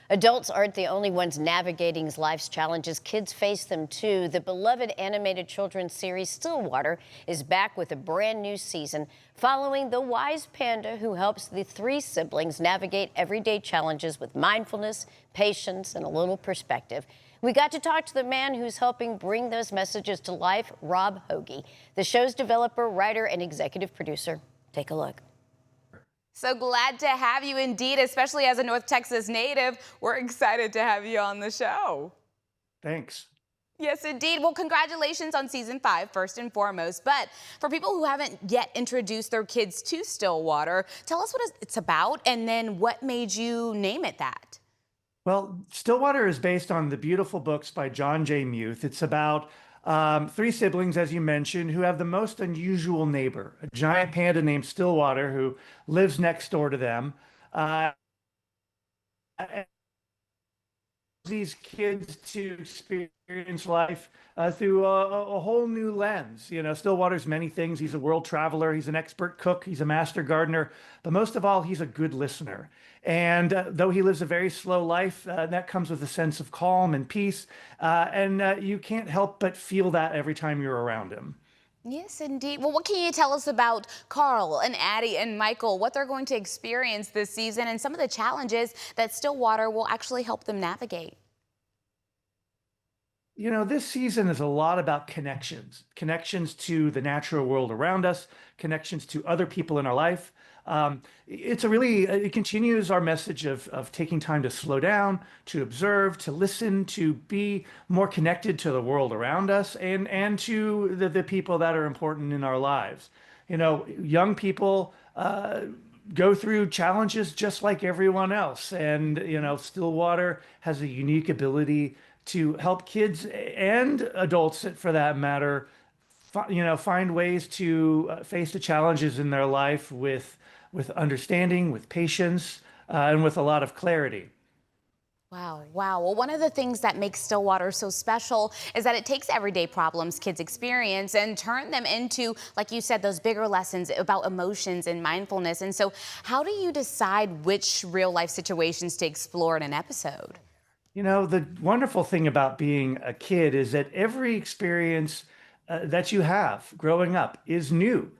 Adults aren't the only ones navigating life's challenges. Kids face them too. The beloved animated children's series Stillwater is back with a brand new season following the wise panda who helps the three siblings navigate everyday challenges with mindfulness, patience, and a little perspective. We got to talk to the man who's helping bring those messages to life, Rob Hoegee, the show's developer, writer, and executive producer. Take a look. So glad to have you indeed, especially as a North Texas native. We're excited to have you on the show. Thanks. Yes, indeed. Well, congratulations on season 5, first and foremost. But for people who haven't yet introduced their kids to Stillwater, tell us what it's about and then what made you name it that. Well, Stillwater is based on the beautiful books by John J. Muth. It's about three siblings, as you mentioned, who have the most unusual neighbor, a giant panda named Stillwater who lives next door to them. And these kids to experience life through a whole new lens. You know, Stillwater's many things. He's a world traveler. He's an expert cook. He's a master gardener. But most of all, he's a good listener. And though he lives a very slow life, that comes with a sense of calm and peace. And you can't help but feel that every time you're around him. Yes, indeed. Well, what can you tell us about Carl and Addie and Michael, what they're going to experience this season and some of the challenges that Stillwater will actually help them navigate? You know, this season is a lot about connections to the natural world around us, connections to other people in our life. It continues our message of taking time to slow down, to observe, to listen, to be more connected to the world around us and to the people that are important in our lives. You know, young people go through challenges just like everyone else. And, you know, Stillwater has a unique ability to help kids and adults, for that matter, find ways to face the challenges in their life with understanding, with patience, and with a lot of clarity. Wow, wow. Well, one of the things that makes Stillwater so special is that it takes everyday problems kids experience and turn them into, like you said, those bigger lessons about emotions and mindfulness. And so how do you decide which real life situations to explore in an episode? You know, the wonderful thing about being a kid is that every experience that you have growing up is new.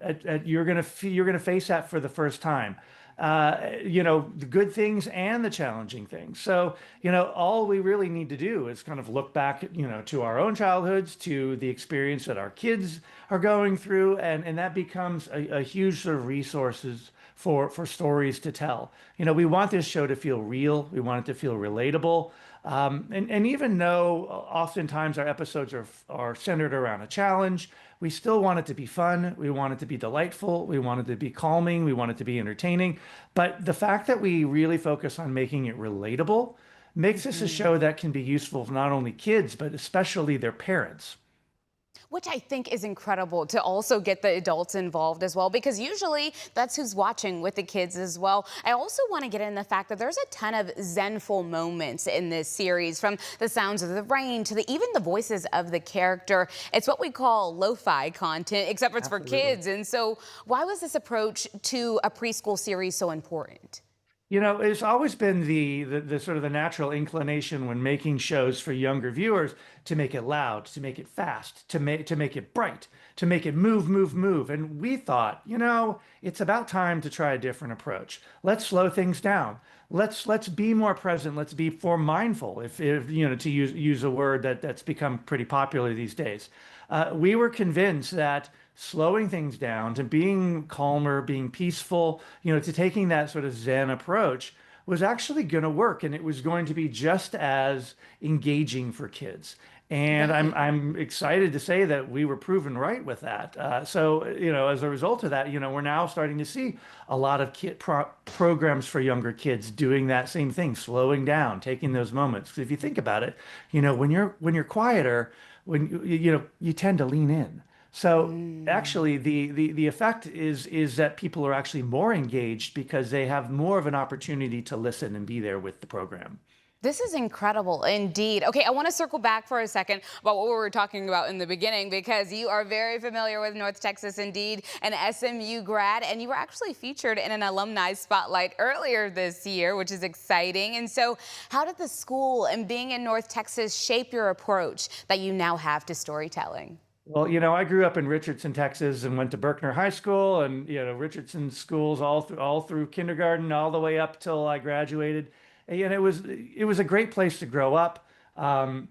You're gonna face that for the first time. You know, the good things and the challenging things. So, you know, all we really need to do is kind of look back, you know, to our own childhoods, to the experience that our kids are going through, and that becomes a huge sort of resources for stories to tell. You know, we want this show to feel real. We want it to feel relatable. And even though oftentimes our episodes are centered around a challenge, we still want it to be fun. We want it to be delightful. We want it to be calming. We want it to be entertaining. But the fact that we really focus on making it relatable makes this a show that can be useful for not only kids, but especially their parents. Which I think is incredible to also get the adults involved as well, because usually that's who's watching with the kids as well. I also want to get in the fact that there's a ton of zenful moments in this series, from the sounds of the rain to even the voices of the character. It's what we call lo-fi content, except for it's for kids. And so why was this approach to a preschool series so important? You know, it's always been the sort of the natural inclination when making shows for younger viewers to make it loud, to make it fast, to make it bright, to make it move. And we thought, you know, it's about time to try a different approach. Let's slow things down. Let's be more present. Let's be more mindful, if you know, to use a word that's become pretty popular these days. We were convinced that slowing things down, to being calmer, being peaceful, you know, to taking that sort of Zen approach was actually going to work, and it was going to be just as engaging for kids. And I'm excited to say that we were proven right with that. So, you know, as a result of that, you know, we're now starting to see a lot of programs for younger kids doing that same thing, slowing down, taking those moments. 'Cause if you think about it, you know, when you're quieter, you know, you tend to lean in. So actually, the effect is that people are actually more engaged because they have more of an opportunity to listen and be there with the program. This is incredible indeed. Okay, I want to circle back for a second about what we were talking about in the beginning, because you are very familiar with North Texas indeed, an SMU grad, and you were actually featured in an alumni spotlight earlier this year, which is exciting. And so how did the school and being in North Texas shape your approach that you now have to storytelling? Well, I grew up in Richardson, Texas, and went to Berkner High School, and Richardson schools all through kindergarten, all the way up till I graduated. And it was a great place to grow up. My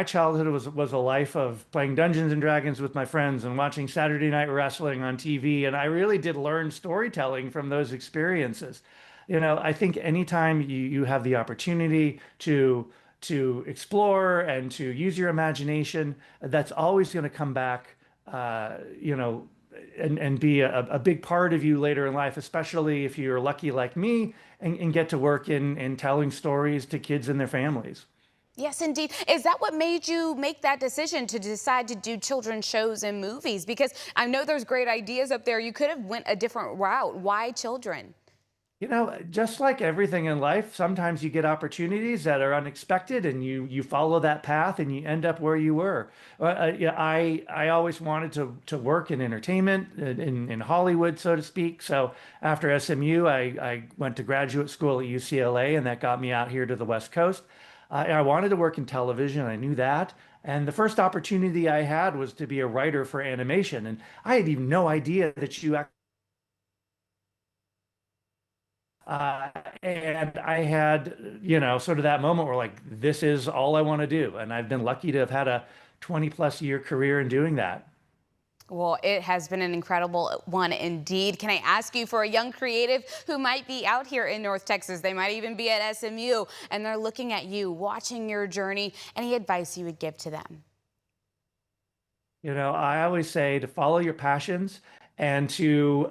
childhood was a life of playing Dungeons and Dragons with my friends and watching Saturday Night Wrestling on TV, and I really did learn storytelling from those experiences. I think anytime you have the opportunity to explore and to use your imagination, that's always going to come back, and be a big part of you later in life, especially if you're lucky like me and get to work in telling stories to kids and their families. Yes, indeed. Is that what made you make that decision to decide to do children's shows and movies? Because I know there's great ideas up there. You could have went a different route. Why children? Just like everything in life, sometimes you get opportunities that are unexpected, and you follow that path, and you end up where you were. Yeah, I always wanted to work in entertainment, in Hollywood, so to speak. So after SMU, I went to graduate school at UCLA, and that got me out here to the West Coast. I wanted to work in television. I knew that. And the first opportunity I had was to be a writer for animation. And I had even no idea that and I had, sort of that moment where, like, this is all I want to do. And I've been lucky to have had a 20+ year career in doing that. Well, it has been an incredible one indeed. Can I ask you, for a young creative who might be out here in North Texas, they might even be at SMU, and they're looking at you, watching your journey, any advice you would give to them? I always say to follow your passions and to,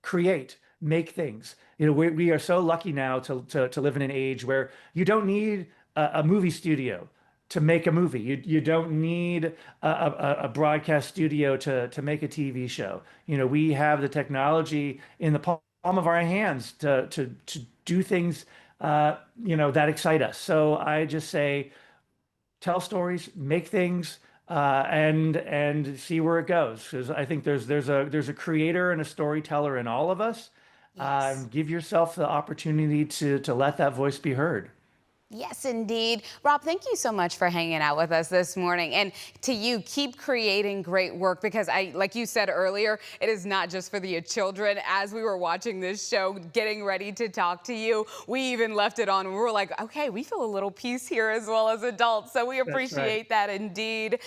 create, make things. We are so lucky now to live in an age where you don't need a movie studio to make a movie. You don't need a broadcast studio to make a TV show. We have the technology in the palm of our hands to do things, that excite us. So I just say, tell stories, make things, and see where it goes. Because I think there's a creator and a storyteller in all of us. Yes. Give yourself the opportunity to let that voice be heard. Yes, indeed. Rob, thank you so much for hanging out with us this morning. And to you, keep creating great work, because like you said earlier, it is not just for the children. As we were watching this show, getting ready to talk to you, we even left it on. We were like, okay, we feel a little peace here as well as adults. So we That's right. appreciate that indeed.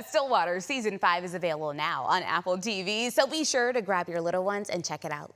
Stillwater Season 5 is available now on Apple TV. So be sure to grab your little ones and check it out.